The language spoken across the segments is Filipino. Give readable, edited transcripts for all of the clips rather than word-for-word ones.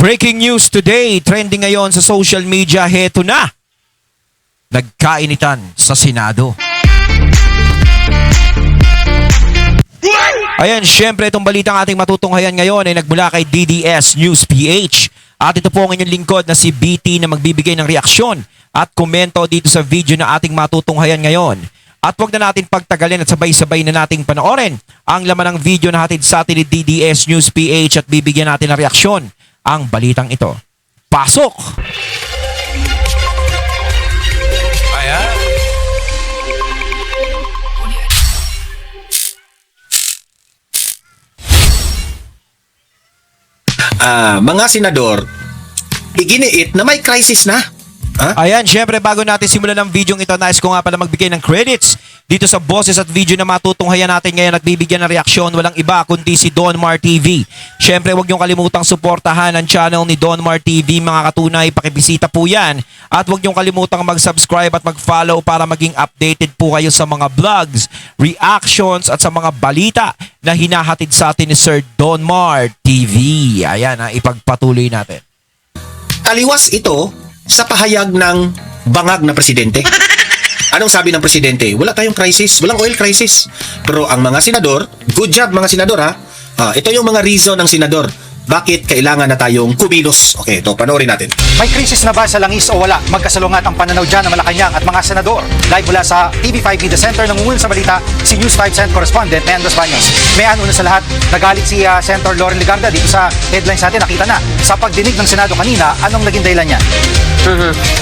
Breaking news today, trending ngayon sa social media, heto na. Nagkainitan sa Senado. Ayan, syempre itong balitang ating matutunghayan ngayon ay nagmula kay DDS News PH. At ito po ang inyong lingkod na si BT na magbibigay ng reaksyon at komento dito sa video na ating matutunghayan ngayon. At wag na natin pagtagalin at sabay-sabay na nating panoorin ang laman ng video na hatid sa atin ni DDS News PH at bibigyan natin ng reaksyon ang balitang ito. Pasok! Ayan. Mga senador, iginiit na may crisis na. Ayan, syempre bago natin simulan ang video ito, nais ko nga pala magbigay ng credits dito sa boses at video na matutunghayan natin ngayon at bibigyan ng reaksyon. Walang iba kundi si Donmar TV. Syempre huwag niyong kalimutang suportahan ang channel ni Donmar TV, mga katunay, pakibisita po yan. At huwag niyong kalimutang mag-subscribe at mag-follow para maging updated po kayo sa mga vlogs, reactions at sa mga balita na hinahatid sa atin ni Sir Donmar TV. Ayan, ipagpatuloy natin. Taliwas ito sa pahayag ng bangag na presidente. Anong sabi ng presidente? Wala tayong crisis, walang oil crisis. Pero ang mga senador, good job mga senador ha. Ito yung mga reason ng senador. Bakit kailangan na tayong kumilos? Okay, ito, panoorin natin. May krisis na ba sa langis o wala? Magkasalungat ang pananaw dyan ng Malacanang at mga senador. Live mula sa TV5 Media Center, nangungunan sa balita si News 5 Cent correspondent Neandros Baños. Mayan, una sa lahat, nagalit si Senator Loren Legarda dito sa headlines natin. Nakita na sa pagdinig ng Senado kanina, anong naging dahilan niya?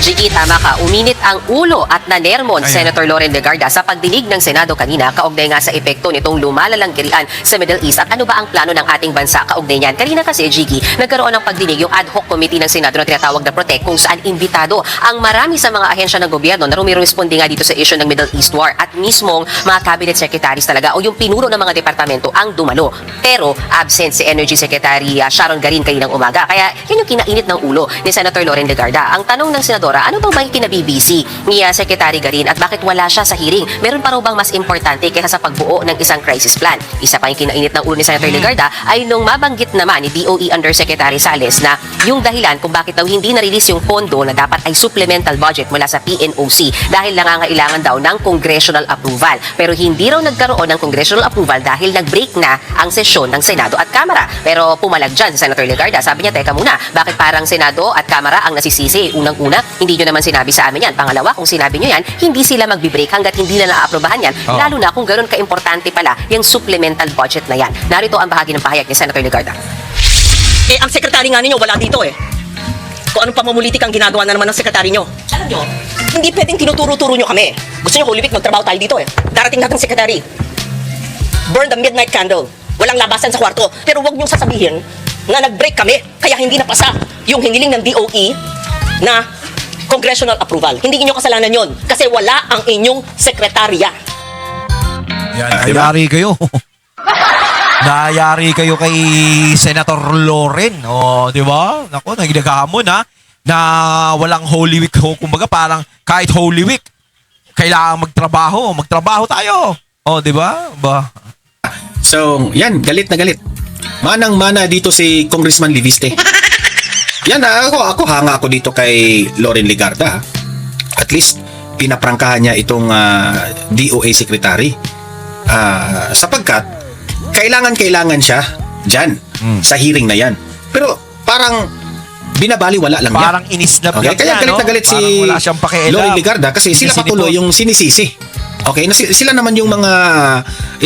Gigi, tama ka. Uminit ang ulo at nanermon Senator Loren Legarda sa pagdinig ng Senado kanina kaugnay nga sa epekto nitong lumalalang girian sa Middle East at ano ba ang plano ng ating bansa kaugnay niyan. Kanina kasi, Gigi, nagkaroon ng pagdinig yung ad hoc committee ng Senado na tinatawag na Protect kung saan imbitado ang marami sa mga ahensya ng gobyerno na rumiresponde nga dito sa issue ng Middle East War at mismong mga cabinet secretaries talaga o yung pinuno ng mga departamento ang dumalo. Pero absent si Energy Secretary Sharon Garin kaninang umaga. Kaya yun yung kinainit ng ulo ni Senator Loren Legarda. Ang tanong ng senadora, ano bang kinabibisi ni Secretary Garin at bakit wala siya sa hearing? Meron pa raw bang mas importante kaysa sa pagbuo ng isang crisis plan? Isa pa yung kinainit ng ulo ni Senator Legarda ay nung mabanggit naman ni DOE Undersecretary Sales na yung dahilan kung bakit daw hindi na-release yung pondo na dapat ay supplemental budget mula sa PNOC dahil nangangailangan daw ng congressional approval. Pero hindi raw nagkaroon ng congressional approval dahil nag-break na ang sesyon ng Senado at Kamara. Pero pumalag dyan si Senator Legarda. Sabi niya, teka muna, bakit parang Senado at Kamara ang nasisisi? Unang-una, hindi nyo naman sinabi sa amin yan. Pangalawa, kung sinabi nyo yan, hindi sila magbe-break hanggat hindi na naaprubahan yan. Lalo na kung gano'n ka-importante pala yung supplemental budget na yan. Narito ang bahagi ng pahayag ni Senator Legarda. Ang sekretary nga ninyo wala dito eh. Kung anong pamumulitik ang ginagawa na naman ng sekretary nyo. Alam nyo, hindi pwedeng tinuturo-turo nyo kami. Gusto nyo Holy Week, magtrabaho tayo dito eh. Darating natin sekretary. Burn the midnight candle. Walang labasan sa kwarto. Pero wag nyo sasabihin na nag-break kami. Kaya hindi napasa yung hiniling ng DOE na congressional approval. Hindi inyo kasalanan yon kasi wala ang inyong sekretarya. Yan, ayari kayo. Nayari kayo kay Senator Loren. O, di ba? Naku, naginagamon ha. Na walang Holy Week. Kumbaga parang kahit Holy Week, kailangan magtrabaho. Magtrabaho tayo. O, di ba? So, yan, galit na galit. Manang-mana dito si Congressman Liviste. Yan, ako hanga ako dito kay Loren Legarda. At least, pinaprangkahan niya itong DOA Secretary. Sapagkat, kailangan siya dyan sa hearing na yan. Pero parang binabaliwala lang niya. Parang inisnap okay? Kaya galit na galit si wala siyang pakialam. Loren Legarda kasi sila patuloy yung sinisisi. Okay? Sila naman yung mga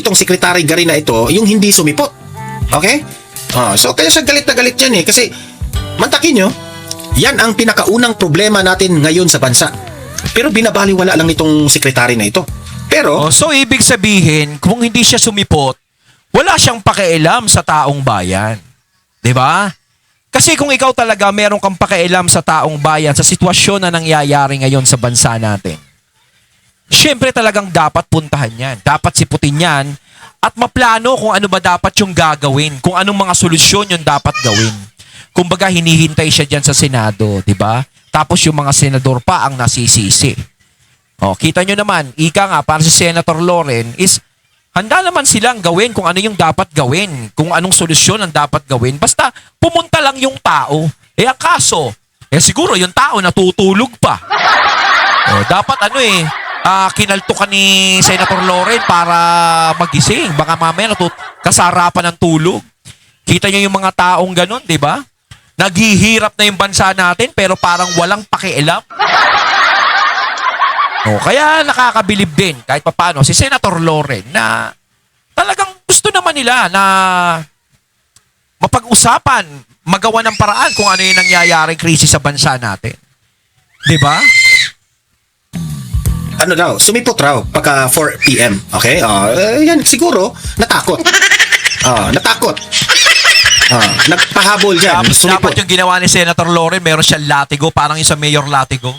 itong Secretary Garin na ito, yung hindi sumipot. Okay? So kaya siya galit na galit yan eh. Kasi mantakin nyo, yan ang pinakaunang problema natin ngayon sa bansa. Pero binabaliwala lang itong sekretary na ito. Pero so ibig sabihin, kung hindi siya sumipot, wala siyang pakialam sa taong bayan. 'Di ba? Kasi kung ikaw talaga meron kang pakialam sa taong bayan, sa sitwasyon na nangyayari ngayon sa bansa natin, syempre talagang dapat puntahan yan. Dapat siputin yan at maplano kung ano ba dapat yung gagawin. Kung anong mga solusyon yung dapat gawin. Kumbaga hinihintay siya dyan sa Senado, 'di ba? Tapos yung mga senador pa ang nasisisi. Kita nyo naman, ika nga, para si Senator Loren is handa naman silang gawin kung ano yung dapat gawin, kung anong solusyon ang dapat gawin. Basta pumunta lang yung tao Ang kaso, siguro yung tao natutulog pa. Dapat kinaltukan ni Senator Loren para magising. Baka mamaya kasarapan ng tulog. Kita niyo yung mga taong ganun, di ba? Naghihirap na yung bansa natin pero parang walang pakialam. Kaya nakakabilib din kahit papaano si Senator Loren na talagang gusto naman nila na mapag-usapan, magawa ng paraan kung ano yung nangyayaring krisis sa bansa natin. Di ba? Ano daw, sumipot raw pagka 4 p.m. Okay? Yan, siguro, natakot. Natakot. Nagpahabol dyan, sumipot. Dapat yung ginawa ni Senator Loren, meron siyang latigo, parang yung sa Mayor Latigo.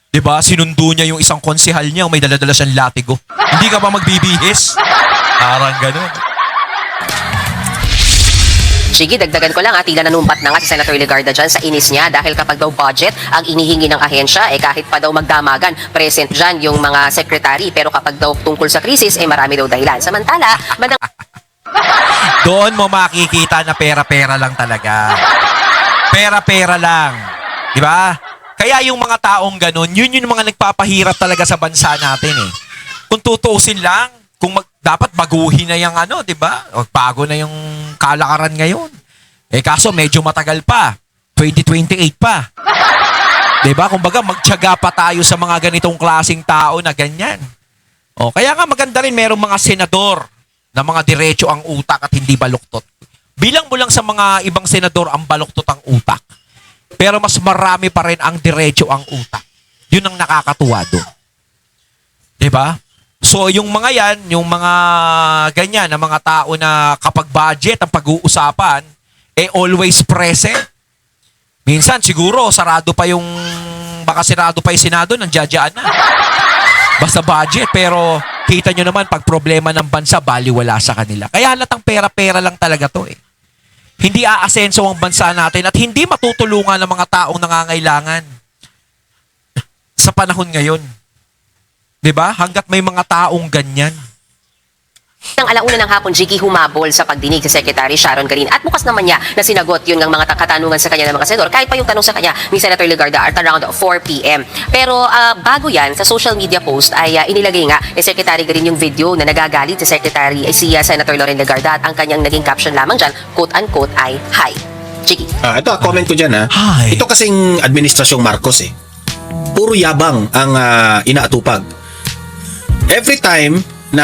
Diba? Sinundo niya yung isang konsehal niya, may daladala siyang latigo. Hindi ka ba magbibihis? Parang ganun. Sige, dagdagan ko lang tila nanumpat na nga si Senator Legarda dyan sa inis niya dahil kapag daw budget ang inihingi ng ahensya, kahit pa daw magdamagan, present dyan yung mga secretary. Pero kapag daw tungkol sa krisis, marami daw dahilan. Samantala, Doon mo makikita na pera-pera lang talaga. Pera-pera lang. Di ba? Kaya yung mga taong ganun, yun yung mga nagpapahirap talaga sa bansa natin Kung tutuusin lang, dapat baguhin na yung di ba? O bago na yung kalakaran ngayon. Kaso medyo matagal pa. 2028 pa. Di ba? Kumbaga, magtiyaga pa tayo sa mga ganitong klaseng tao na ganyan. Kaya nga maganda rin merong mga senador na mga diretso ang utak at hindi baluktot. Bilang mo lang sa mga ibang senador ang baluktot ang utak. Pero mas marami pa rin ang diretso ang utak. Yun ang nakakatuwa doon. Diba? So, yung mga yan, yung mga ganyan, na mga tao na kapag budget ang pag-uusapan, always present. Minsan, siguro, baka sarado pa yung Senado, nandiyadyaan na. Basta budget, pero kita nyo naman, pag problema ng bansa, baliwala sa kanila. Kaya halatang pera-pera lang talaga to Hindi aasenso ang bansa natin at hindi matutulungan ng mga taong nangangailangan sa panahon ngayon. 'Di ba? Hangga't may mga taong ganyan. Nang alauna ng hapon, Jiggy humabol sa pagdinig si Secretary Sharon Garin at bukas naman niya na sinagot yun ng mga katanungan sa kanya ng mga senador kahit pa yung tanong sa kanya ni Senator Legarda at around 4 p.m. Pero bago yan, sa social media post ay inilagay nga ni Secretary Garin yung video na nagagalit si Senator Loren Legarda at ang kanyang naging caption lamang dyan, quote-unquote ay, "Hi." Jiggy. Ito, comment ko dyan Hi. Ito kasing administrasyong Marcos puro yabang ang inaatupag. Every time na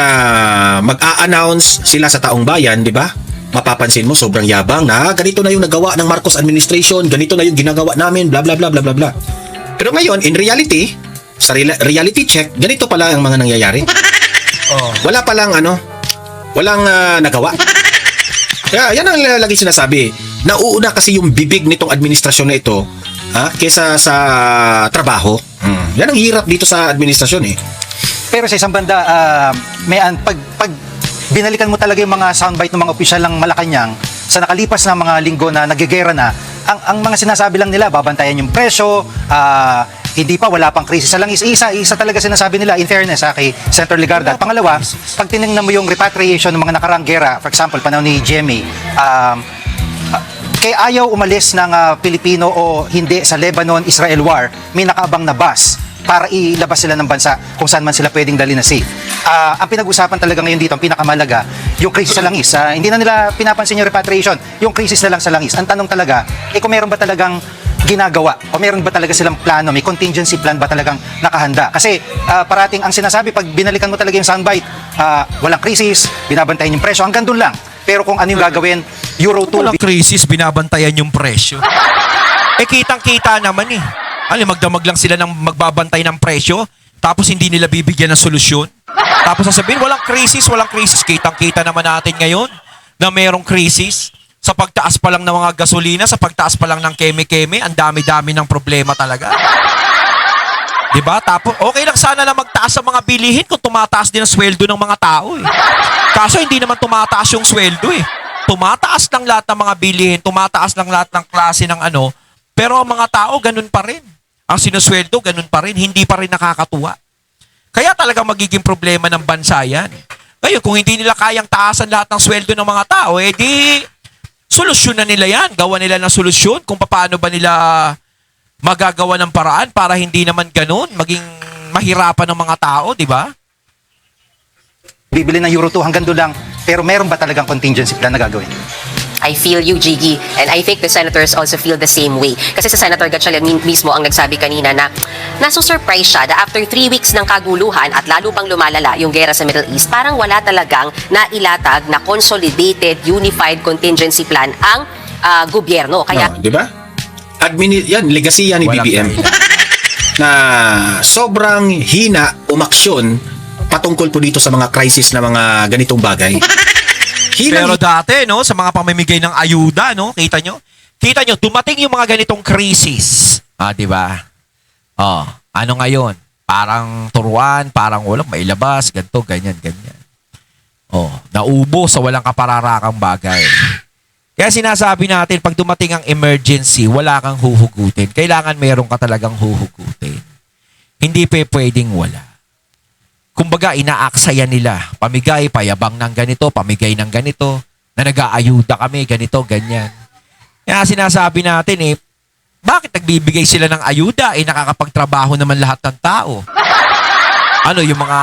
mag-a-announce sila sa taong bayan, di ba? Mapapansin mo, sobrang yabang na ganito na yung nagawa ng Marcos administration, ganito na yung ginagawa namin, bla bla bla bla bla bla. Pero ngayon, in reality, sa reality check, ganito pala ang mga nangyayari. Wala palang walang nagawa. Kaya yan ang lagi sinasabi. Nauuna kasi yung bibig nitong administrasyon na ito kesa sa trabaho. Yan ang hirap dito sa administrasyon Pero sa isang banda, pag binalikan mo talaga yung mga soundbite ng mga opisyal ng Malacanang sa nakalipas na mga linggo na nagigera na, ang mga sinasabi lang nila, babantayan yung presyo, hindi pa, wala pang krisis sa langis. Isa talaga sinasabi nila, in fairness kay Senator Legarda. At pangalawa, pag tinignan mo yung repatriation ng mga nakarang gera, for example, panahon ni Jemmy, kaya ayaw umalis ng Pilipino o hindi sa Lebanon-Israel war, may nakaabang na bus para ilabas sila ng bansa kung saan man sila pwedeng dali na safe. Ang pinag-usapan talaga ngayon dito, ang pinakamalaga, yung krisis sa langis. Hindi na nila pinapansin yung repatriation, yung krisis na lang sa langis. Ang tanong talaga, kung meron ba talagang ginagawa o meron ba talaga silang plano, may contingency plan ba talagang nakahanda? Kasi parating ang sinasabi, pag binalikan mo talaga yung soundbite, walang krisis, binabantayan yung presyo, hanggang doon lang. Pero kung ano yung gagawin, Euro 2, Walang krisis, binabantayan yung presyo. Kitang-kita naman magdamag lang sila ng magbabantay ng presyo, tapos hindi nila bibigyan ng solusyon. Tapos sasabihin, walang krisis. Kitang-kita naman natin ngayon na merong krisis. Sa pagtaas pa lang ng mga gasolina, sa pagtaas pa lang ng keme-keme, ang dami-dami ng problema talaga. Diba? Tapos, okay lang sana na magtaas sa mga bilihin kung tumataas din ang sweldo ng mga tao Kaso hindi naman tumataas yung sweldo Tumataas lang lahat ng mga bilihin, tumataas lang lahat ng klase ng pero ang mga tao, ganun pa rin. Ang sinusweldo, ganun pa rin. Hindi pa rin nakakatuwa. Kaya talaga magiging problema ng bansa yan. Ngayon, kung hindi nila kayang taasan lahat ng sweldo ng mga tao, di solusyon na nila yan. Gawa nila ng solusyon kung paano ba nila magagawa ng paraan para hindi naman ganun, maging mahirapan ng mga tao, di ba? Bibili ng Euro 2 hanggang doon lang. Pero meron ba talagang contingency plan na gagawin? I feel you, Jiggy. And I think the senators also feel the same way. Kasi si Senator Gatchalian mismo ang nagsabi kanina na naso-surprise siya na after 3 weeks ng kaguluhan at lalo pang lumalala yung gera sa Middle East, parang wala talagang nailatag na consolidated, unified contingency plan ang gobyerno. Kaya Di ba? Yan, legacy yan ni Walang BBM. Na sobrang hina umaksyon patungkol po dito sa mga crisis na mga ganitong bagay. Pero dati, no, sa mga pamimigay ng ayuda, no, kita nyo, dumating yung mga ganitong krisis. Di ba? Ano ngayon? Parang turuan, parang walang mailabas, ganito, ganyan. Naubo sa walang kapararakang bagay. Kaya sinasabi natin, pag dumating ang emergency, wala kang huhugutin. Kailangan meron ka talagang huhugutin. Hindi pwedeng wala. Kumbaga, inaaksayan nila. Pamigay, payabang ng ganito, pamigay ng ganito, na nag-aayuda kami, ganito, ganyan. Kaya sinasabi natin bakit nagbibigay sila ng ayuda? Nakakapagtrabaho naman lahat ng tao. Yung mga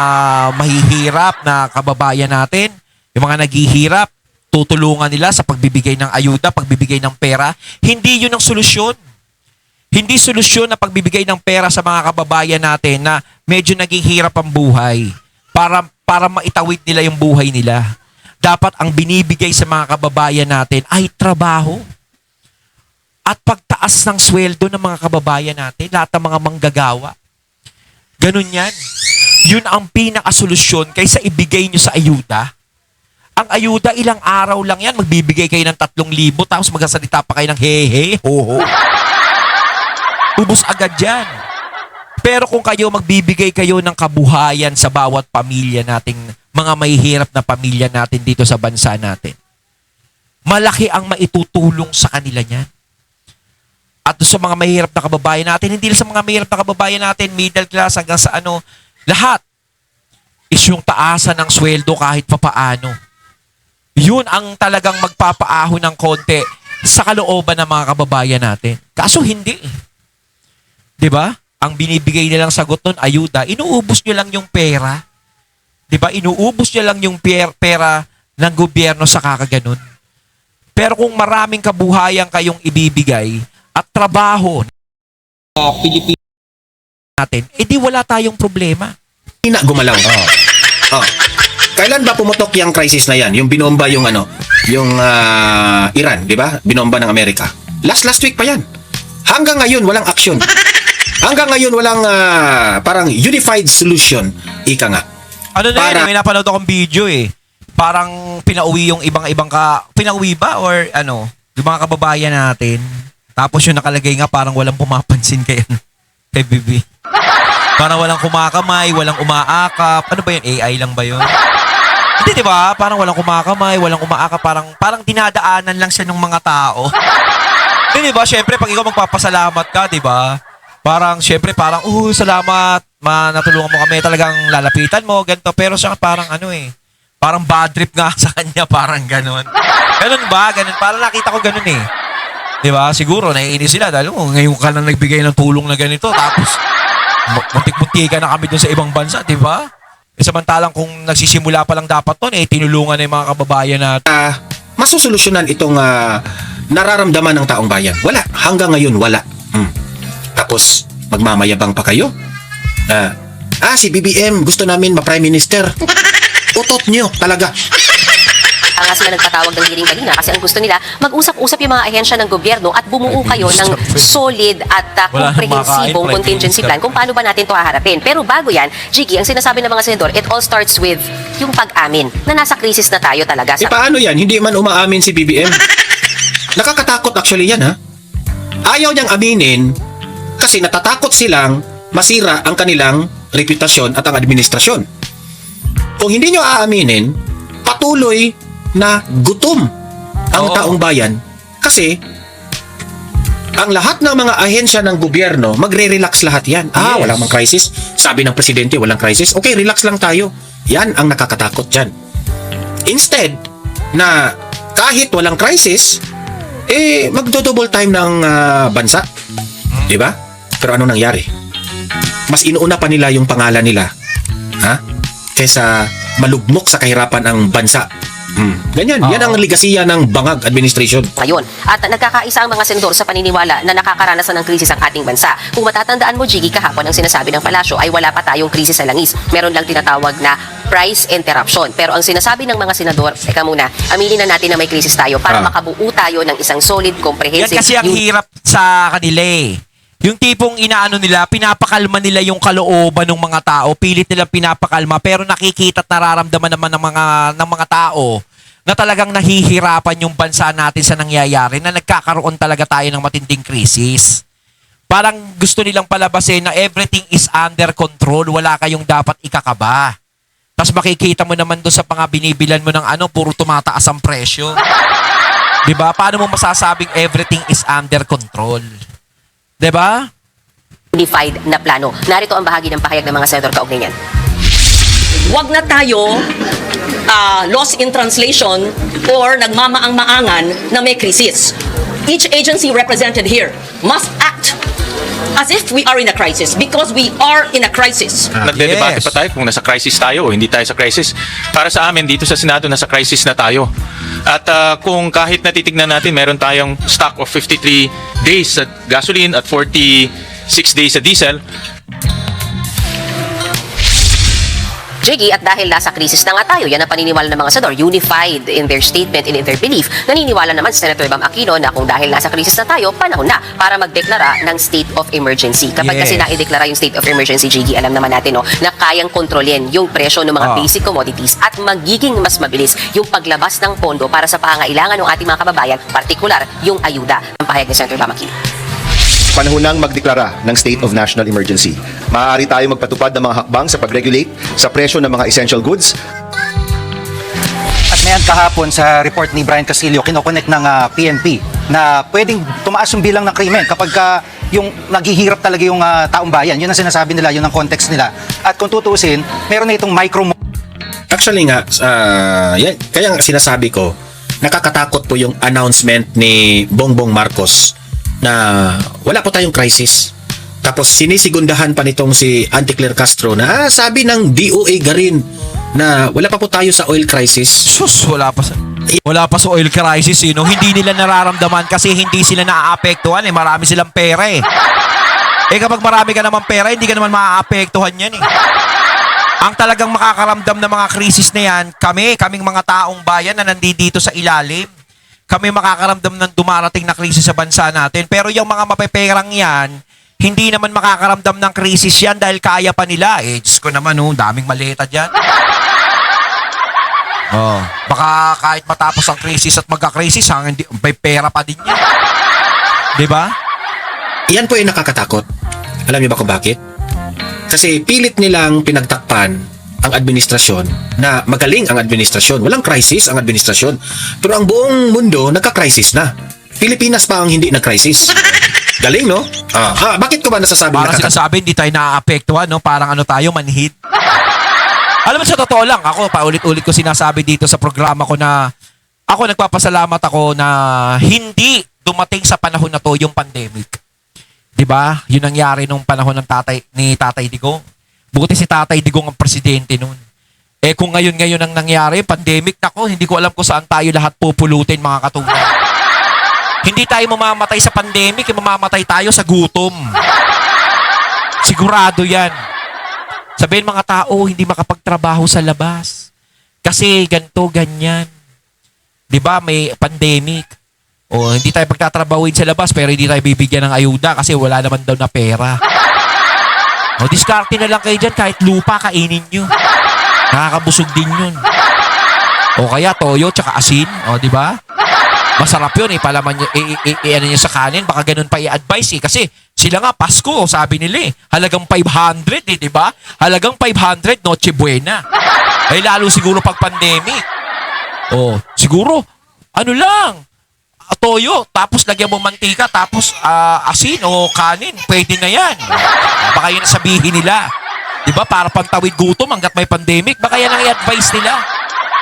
mahihirap na kababayan natin, yung mga naghihirap, tutulungan nila sa pagbibigay ng ayuda, pagbibigay ng pera. Hindi yun ang solusyon. Hindi solusyon na pagbibigay ng pera sa mga kababayan natin na medyo naghihirap ang buhay para maitawid nila yung buhay nila. Dapat ang binibigay sa mga kababayan natin ay trabaho at pagtaas ng sweldo ng mga kababayan natin, lahat ng mga manggagawa. Ganun yan. Yun ang pinakasolusyon kaysa ibigay nyo sa ayuda. Ang ayuda, ilang araw lang yan. Magbibigay kayo ng 3,000 tapos magsasalita pa kayo ng hehe, ho. Ubus agad yan. Pero kung kayo magbibigay kayo ng kabuhayan sa bawat pamilya nating mga mahihirap na pamilya natin dito sa bansa natin, malaki ang maitutulong sa kanila niyan. At sa mga mahihirap na kababayan natin, hindi lang sa mga mahihirap na kababayan natin, middle class hanggang sa lahat is yung taasan ng sweldo kahit papaano. Yun ang talagang magpapaahon ng konti sa kalooban ng mga kababayan natin. Kaso hindi. 'Di ba? Ang binibigay nilang sagot nun, ayuda, inuubos nyo lang yung pera. 'Di ba? Inuubos nyo lang yung pera ng gobyerno sa kakaganon. Pero kung maraming kabuhayan kayong ibibigay at trabaho Pilipinas natin, edi wala tayong problema. Hina gumalaw. Kailan ba pumutok yung crisis na yan? Yung binomba yung Iran, di ba? Binomba ng Amerika. Last week pa yan. Hanggang ngayon, walang aksyon. Hanggang ngayon, walang parang unified solution. Ika nga. May napanood akong video Parang pinauwi yung ibang pinauwi ba? Or yung mga kababayan natin. Tapos yung nakalagay nga parang walang pumapansin kay BB. Parang walang kumakamay, walang umaakap. Ano ba yun? AI lang ba yun? Hindi, di ba? Parang walang kumakamay, walang umaakap. Parang dinadaanan lang siya ng mga tao. Di ba? Siyempre, pag ikaw magpapasalamat ka, di ba? Siyempre, salamat. Natulungan mo kami. Talagang lalapitan mo, ganito. Pero siya parang parang bad trip nga sa kanya. Parang ganun. Ganun ba? Ganun. Parang nakita ko ganun Di ba? Siguro, naiinis sila. Dahil ngayon ka lang nagbigay ng tulong na ganito. Tapos, muntik-muntika na kami dun sa ibang bansa, di ba? Samantalang kung nagsisimula pa lang dapat nun, tinulungan na yung mga kababayan natin. Masusolusyonan itong nararamdaman ng taong bayan. Wala. Hanggang ngayon, wala. Tapos, magmamayabang pa kayo? Si BBM, gusto namin ma-Prime Minister. Utot nyo, talaga. nga sila nagpatawag ng hearing kanina kasi ang gusto nila, mag-usap-usap yung mga ahensya ng gobyerno at bumuo kayo ng solid at komprehensibong contingency plan kung paano ba natin ito haharapin. Pero bago yan, Jiggy, ang sinasabi ng mga senador, it all starts with yung pag-amin na nasa krisis na tayo talaga. Paano yan? Hindi man umaamin si BBM. Nakakatakot actually yan, ha? Ayaw niyang aminin kasi natatakot silang masira ang kanilang reputasyon at ang administrasyon. Kung hindi nyo aaminin, patuloy na gutom ang taong bayan kasi ang lahat ng mga ahensya ng gobyerno magre-relax lahat yan. Wala mang crisis. Sabi ng presidente, walang crisis. Okay, relax lang tayo. Yan ang nakakatakot dyan. Instead na kahit walang crisis, magdo-double time ng bansa. Di ba? Pero ano nangyari? Mas inuuna pa nila yung pangalan nila. Ha? Kaysa malugmok sa kahirapan ang bansa. Ganyan. Yan ang ligasiya ng Bangag administration. Ngayon, at nagkakaisa ang mga senador sa paniniwala na nakakaranasan ng krisis ang ating bansa. Kung matatandaan mo, Jiggy, kahapon ang sinasabi ng palasyo ay wala pa tayong krisis sa langis. Meron lang tinatawag na price interruption. Pero ang sinasabi ng mga senador, teka muna, aminin na natin na may krisis tayo para makabuo tayo ng isang solid, Yan comprehensive... kasi ang hirap sa kanila eh. Yung tipong inaano nila, pinapakalma nila yung kalooban ng mga tao, pilit nila pinapakalma, pero nakikita at nararamdaman naman ng mga tao na talagang nahihirapan yung bansa natin sa nangyayari, na nagkakaroon talaga tayo ng matinding krisis. Parang gusto nilang palabasin na everything is under control, wala kayong dapat ikakaba. Tapos makikita mo naman doon sa mga binibilan mo ng puro tumataas ang presyo. 'Di ba? Paano mo masasabing everything is under control? 'Di ba? unified na plano. Narito ang bahagi ng pahayag ng mga senador kaugnay niyan. Huwag na tayo lost in translation or nagmamaang-maangan na may krisis. Each agency represented here must act as if we are in a crisis because we are in a crisis. Nagdedebate Yes. pa tayo kung nasa crisis tayo o hindi tayo sa crisis. Para sa amin, dito sa Senado, nasa crisis na tayo. At kung kahit natitignan natin, meron tayong stock of 53 days sa gasoline at 46 days sa diesel. Jiggy, at dahil nasa krisis na nga tayo, yan ang paniniwala ng mga senador, unified in their statement and in their belief. Naniniwala naman si Senator Bam Aquino na kung dahil nasa krisis na tayo, panahon na para magdeklara ng state of emergency. Kapag Yes. kasi naideklara yung state of emergency, Jiggy, alam naman natin na kayang kontrolin yung presyo ng mga basic commodities at magiging mas mabilis yung paglabas ng pondo para sa pangailangan ng ating mga kababayan, partikular yung ayuda. Ang pahayag ni Senator Bam Aquino. Panahon nang magdeklara ng state of national emergency. Maaari tayo magpatupad ng mga hakbang sa pag-regulate sa presyo ng mga essential goods. At mayan kahapon sa report ni Brian Castillo, kinokonek ng PNP na pwedeng tumaas yung bilang ng krimen kapag yung naghihirap talaga yung taong bayan. Yun ang sinasabi nila, yun ang context nila. At kung tutuusin, meron na itong micro... Actually nga, yan, kaya nga sinasabi ko, nakakatakot po yung announcement ni Bongbong Marcos na wala po tayong crisis. Tapos sinisigundahan pa nitong si Auntie Claire Castro na sabi ng DOA Garin na wala pa po tayo sa oil crisis. Sus, wala pa sa oil crisis, Hindi nila nararamdaman kasi hindi sila naaapektuhan marami silang pera kapag marami ka naman pera, hindi ka naman maaapektuhan yan Ang talagang makakaramdam ng mga krisis na yan, kaming mga taong bayan na nandito sa ilalim. Kami makakaramdam ng dumarating na krisis sa bansa natin. Pero yung mga mapeperang yan, hindi naman makakaramdam ng krisis yan dahil kaya pa nila. Diyos ko naman, daming maleta dyan. Baka kahit matapos ang krisis at magka-krisis, may pera pa din yan. Diba? Yan po ay nakakatakot. Alam niyo ba kung bakit? Kasi pilit nilang pinagtakpan ang administrasyon na magaling ang administrasyon. Walang crisis ang administrasyon. Pero ang buong mundo nagka-crisis na. Pilipinas pa ang hindi nag-crisis. Galing, no? Bakit ko ba nasasabi Parang sinasabi, hindi tayo naaapektuhan, Parang tayo, manhid. Alam mo, sa totoo lang, ako, paulit-ulit ko sinasabi dito sa programa ko na ako nagpapasalamat ako na hindi dumating sa panahon na to yung pandemic. 'Di ba? Yun nangyari nung panahon ng Tatay Digong. Buti si Tatay Digong ang presidente noon. Kung ngayon ang nangyari, pandemic, hindi ko alam kung saan tayo lahat pupulutin, mga katunan. Hindi tayo mamamatay sa pandemic, mamamatay tayo sa gutom. Sigurado yan. Sabihin mga tao, hindi makapagtrabaho sa labas. Kasi ganito, ganyan. 'Di ba? May pandemic. Hindi tayo pagtatrabahuin sa labas pero hindi tayo bibigyan ng ayuda kasi wala naman daw na pera. Diskarte na lang kayo dyan, kahit lupa kainin nyo. Nakakabusog din yun. O kaya toyo tsaka asin, di ba? Masarap yun, palaman nyo, ano nyo sa kanin, baka ganun pa i-advise kasi sila nga, Pasko, sabi nila halagang 500 di ba? Halagang 500, Noche Buena. Lalo siguro pag pandemic. Siguro, ano lang, toyo, tapos lagyan mo mantika, tapos asin o kanin, pwede na yan. Baka yun ang sabihin nila. Diba? Para pantawid gutom hanggat may pandemic, baka yan ang i-advise nila.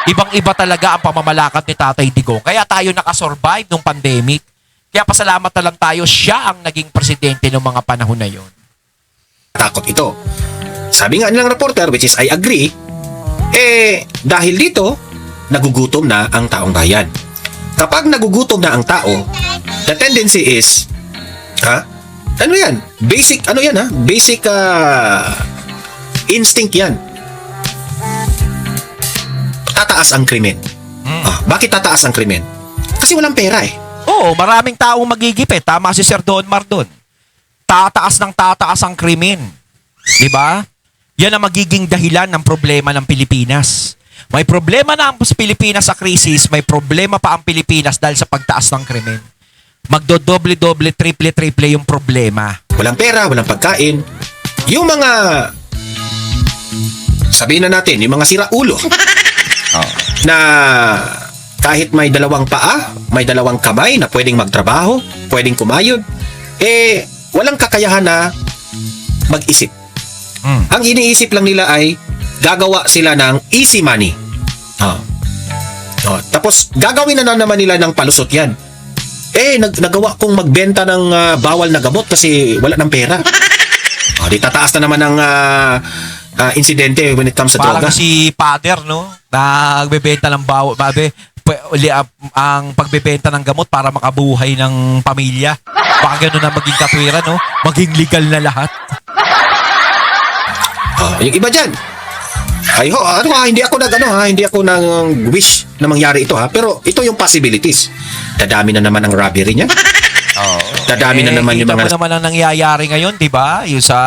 Ibang-iba talaga ang pamamalakad ni Tatay Digong. Kaya tayo nakasurvive nung pandemic. Kaya pasalamat na lang tayo, siya ang naging presidente ng mga panahon na yon. Takot ito. Sabi nga nilang reporter, which is I agree, dahil dito, nagugutom na ang taong bayan. Kapag nagugutom na ang tao, the tendency is, ano yan? Basic, Basic instinct yan. Tataas ang krimen. Bakit tataas ang krimen? Kasi walang pera eh. Oo, maraming taong magigipit. Tama si Sir Don Mardon. Tataas ng tataas ang krimen. Di ba? Yan ang magiging dahilan ng problema ng Pilipinas. May problema na ang Pilipinas sa krisis, may problema pa ang Pilipinas dahil sa pagtaas ng krimen. Magdodoble-doble, triple-triple yung problema. Walang pera, walang pagkain. Yung mga, sabihin na natin, yung mga siraulo na kahit may dalawang paa, may dalawang kamay na pwedeng magtrabaho, pwedeng kumayod, walang kakayahan na mag-isip. Ang iniisip lang nila ay gagawa sila ng easy money. Tapos gagawin na naman nila ng palusot yan. Nagawa kong magbenta ng bawal na gamot kasi wala ng pera. Di tataas na naman ang insidente when it comes sa droga. Parang si Father, no? Nagbebenta ng bawal. Ang pagbebenta ng gamot para makabuhay ng pamilya. Baka gano'n na maging katwiran, no? Maging legal na lahat. Yung iba dyan, hindi ako nang wish na mangyari ito pero ito yung possibilities. Dadami na naman ang robbery niya. Dadami na naman yung kita mga mo naman ang nangyayari ngayon, di ba? Yung sa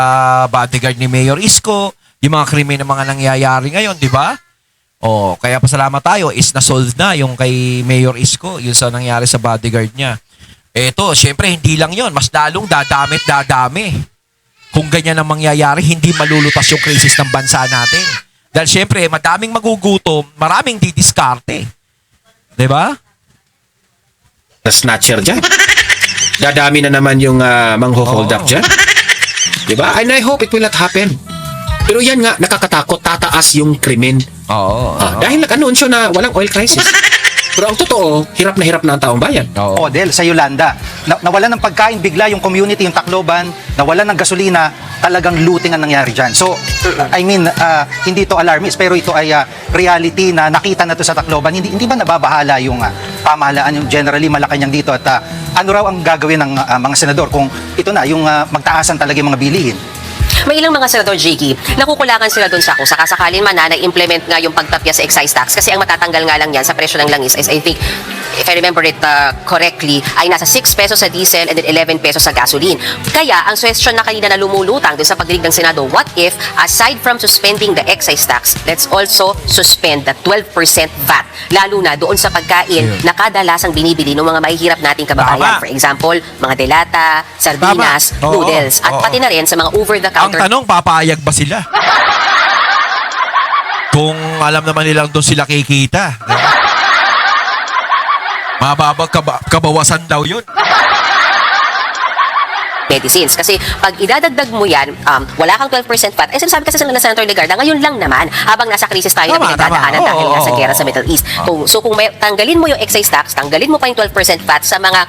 bodyguard ni Mayor Isko, yung mga krimen na mga nangyayari ngayon, di ba? Kaya pasalamat tayo is na-solve na yung kay Mayor Isko, yung sa nangyari sa bodyguard niya. Eto, syempre hindi lang yon, mas lalong dadami. Kung ganyan ang mangyayari, hindi malulutas yung krisis ng bansa natin. Dahil syempre, madaming magugutom, maraming didiskarte. Diba? snatcher dyan. Dadami na naman yung mangho-hold up dyan. Diba? And I hope it will not happen. Pero yan nga, nakakatakot, tataas yung krimen. Dahil nag-anunsyo na walang oil crisis. Pero ang totoo, hirap na ang taong bayan. Del, sa Yolanda, nawalan ng pagkain bigla yung community, yung Tacloban, nawalan ng gasolina, talagang looting ang nangyari dyan. So, I mean, hindi to alarmist, pero ito ay reality na nakita na to sa Tacloban. Hindi ba nababahala yung pamahalaan, yung generally Malacanang dito, at ano raw ang gagawin ng mga senador kung ito na, yung magtaasan talaga yung mga bilihin? May ilang mga senador, Jiggy, nakukulangan sila doon sa kung sakasakalin man na implement nga yung pagtapya sa excise tax kasi ang matatanggal nga lang yan sa presyo ng langis is, I think, if I remember it correctly, ay nasa 6 pesos sa diesel and then 11 pesos sa gasoline. Kaya, ang question na kanina na lumulutang doon sa pagdinig ng Senado, what if, aside from suspending the excise tax, let's also suspend the 12% VAT, lalo na doon sa pagkain na kadalasang binibili ng mga mahihirap nating kababayan. For example, mga delata, sardinas, noodles, at pati na rin sa mga over-the-counter. Ang tanong, papayag ba sila? Kung alam naman nilang doon sila kikita. Mababag kabawasan daw yun. Medicines. Kasi pag idadagdag mo yan, wala kang 12% VAT. Sinasabi kasi sila na Senator Legarda, ngayon lang naman, habang nasa krisis tayo na pinagdadaanan dahil nga sa gera sa Middle East. Kung tanggalin mo yung excise tax, tanggalin mo pa yung 12% VAT sa mga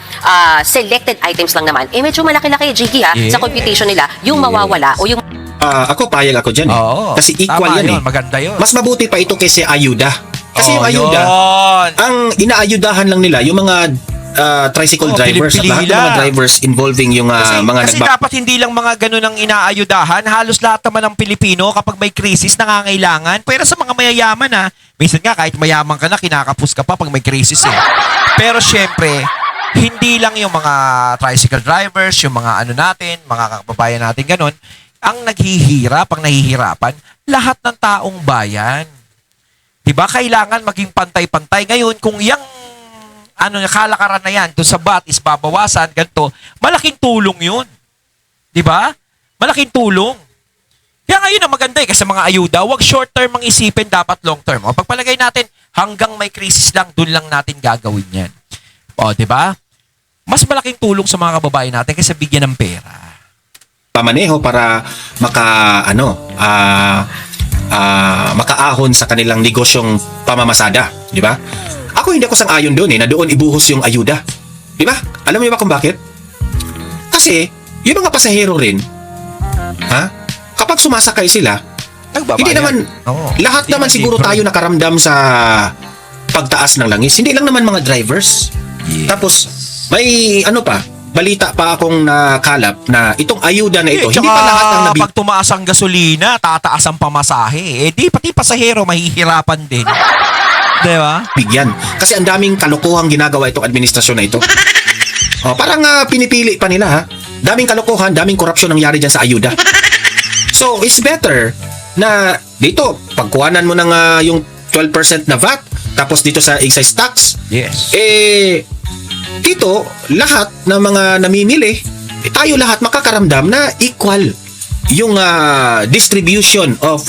selected items lang naman, medyo malaki-laki, Jiggy, sa computation nila, yung mawawala o yung... Ako, payag ako dyan. Kasi equal yan. Maganda yun. Mas mabuti pa ito kaysa ayuda. Kasi yung ayuda, yun. ang inaayudahan lang nila, yung mga tricycle drivers at lahat ng mga drivers involving yung kasi dapat hindi lang mga ganun ang inaayudahan. Halos lahat naman ng Pilipino kapag may krisis nangangailangan. Pero sa mga mayayaman minsan nga kahit mayaman ka na, kinakapos ka pa pag may krisis Pero syempre, hindi lang yung mga tricycle drivers, yung mga natin, mga kababayan natin ganun, ang naghihirap, ang nahihirapan, lahat ng taong bayan. Diba? Kailangan maging pantay-pantay. Ngayon, kung yung kalakaran na yan, doon sa VAT is babawasan, ganito, malaking tulong yun. Diba? Malaking tulong. Kaya ngayon ang maganda kasi mga ayuda, wag short term ang isipin, dapat long term. Pagpalagay natin, hanggang may krisis lang, doon lang natin gagawin yan. Diba? Mas malaking tulong sa mga kababayan natin kaysa bigyan ng pera. Pamaneho para makaahon sa kanilang negosyong pamamasada, di ba? Ako hindi ako sang-ayon doon na doon ibuhos yung ayuda. Di ba? Alam mo ba kung bakit? Kasi, yung mga pasahero rin, kapag sumasakay sila, Nagbabayad. hindi naman, Oo. lahat Hindi naman siguro libre. tayo nakaramdam sa pagtaas ng langis. Hindi lang naman mga drivers. Yeah. Tapos, may balita pa akong nakalap na itong ayuda na ito, hindi pa lahat ng pag tumaas ang gasolina, tataas ang pamasahe. Eh di, pati pasahero mahihirapan din. Di ba? bigyan. Kasi ang daming kalokohang ginagawa itong administrasyon na ito. Parang pinipili pa nila, ha? Daming kalokohan, daming korupsyon nangyari dyan sa ayuda. So, it's better na dito, pagkuhanan mo ng yung 12% na VAT, tapos dito sa excise tax, Yes. dito, lahat ng mga namimili, tayo lahat makakaramdam na equal yung distribution of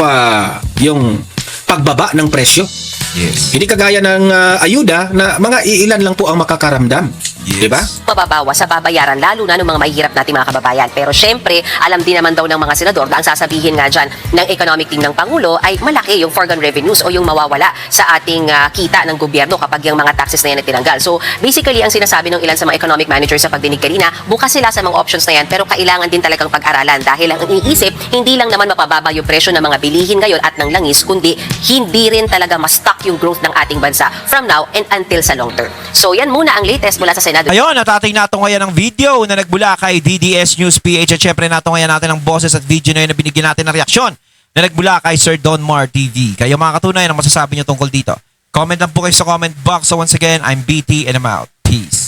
yung pagbaba ng presyo. Yes. Hindi kagaya ng ayuda na mga iilan lang po ang makakaramdam. Yes. Di ba? mababawas sa babayaran, lalo na ng mga mahihirap nating mga kababayan. Pero syempre, alam din naman daw ng mga senador na ang sasabihin nga dyan ng economic team ng Pangulo ay malaki yung foregone revenues o yung mawawala sa ating kita ng gobyerno kapag yung mga taxes na yan ay tinanggal. So basically, ang sinasabi ng ilan sa mga economic managers sa pagdinig kanina, bukas sila sa mga options na yan pero kailangan din talagang pag-aralan dahil ang iniisip, hindi lang naman mapababa yung presyo ng mga bilihin ngayon at ng langis, kundi hindi rin talaga ma-stuck yung growth ng ating bansa from now and until sa long term. So yan muna ang latest mula sa Senado. Ayun, natating natin ngayon ng video na nagbula kay DDS News PH at syempre natin ngayon natin ang boses at video na yun na binigyan natin ng reaksyon na nagbula kay Sir Don Mar TV. Kayo mga katunayan, ang masasabi nyo tungkol dito? Comment lang po kayo sa comment box. So once again, I'm BT and I'm out. Peace.